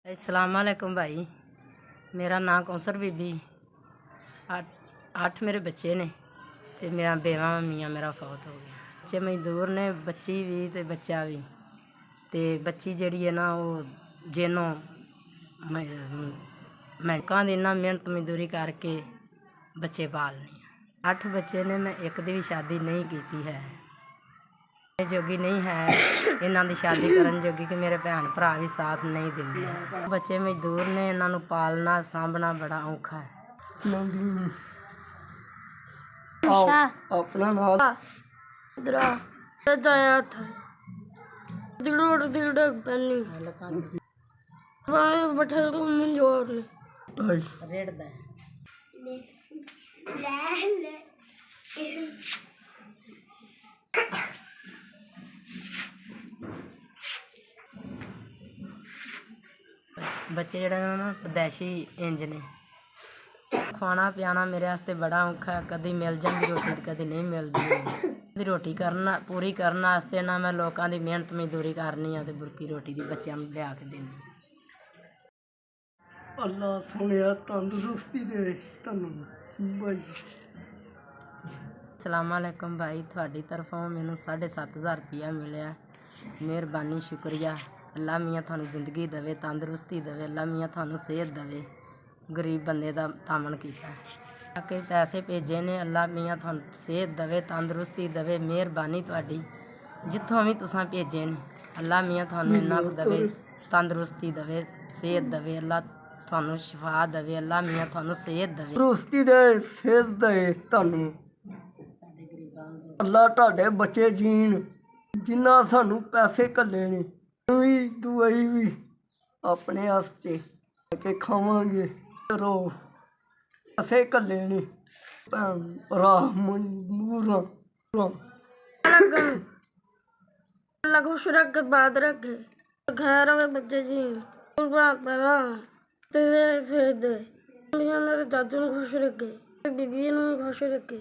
अस्सलाम वालेकुम भाई, मेरा नाम कौसर बीबी। 8 मेरे बच्चे ने ते मेरा बेवा मियाँ मेरा फौत हो गया। बच्चे मजदूर ने, बच्ची भी ते बच्चा भी। ते बच्ची जिहड़ी है ना वो जेनों मैं दी ना मेहनत मजदूरी करके बच्चे पालने। 8 बच्चे ने, मैं एक दी भी शादी नहीं की है, जोगी नहीं है इन्हां दी शादी करन जोगी कि मेरे भैन भरा भी साथ नहीं देंगे। बच्चे मजदूर ने, इन्हां नूं पालना सामभना बड़ा औखा है। अपना नाम बच्चे जेह्ड़े ना पैदाइशी इंज ने। खाना पियाना मेरे वास्ते बड़ा औखा है, कदी मिल जाती रोटी कदी नहीं मिलती। रोटी करना पूरी करने वास्ते ना मैं लोगों की मेहनत मजदूरी करनी है, बुरकी रोटी भी बच्चों को लिया के देनी। अल्लाह सुनिया तंदुरुस्ती दे तन्नू भाई। अस्सलाम वालेकुम भाई, थोड़ी तरफों मैनू 7,500 रुपया मिले, मेहरबानी शुक्रिया। अल्लाह मियाँ थानू जिंदगी देवे, तंदुरुस्ती देवे, अल्लाह मियाँ थानू सेहत देवे। गरीब बंदे दा तामन कीता के पैसे भेजे ने, अल्लाह मियाँ थानू सेहत देवे, तंदुरुस्ती देवे। मेहरबानी तुहाडी, जित्थों भी तुसां भेजे ने अल्लाह मियाँ थानू इन्ना देवे, तंदुरुस्ती देवे, सेहत देवे। अल्लाह थानू शिफा देवे, अल्लाह मियाँ थानू सेहत देवे, तंदुरुस्ती दे, सेहत दे तानू। अल्लाह तुहाडे बच्चे जीन, जिन्ना सानू पैसे घल्ले ने भी दुआई भी अपने वास्ते के खावांगे। रो पैसे घल्ले ने भैन भरा मजदूरां। अल्लाह खुश रख बाद रखे, खैर होवे बच्चे जी तेरे से दे। मेरे दादू नूं खुश रखे, बीबी नूं खुश रखे।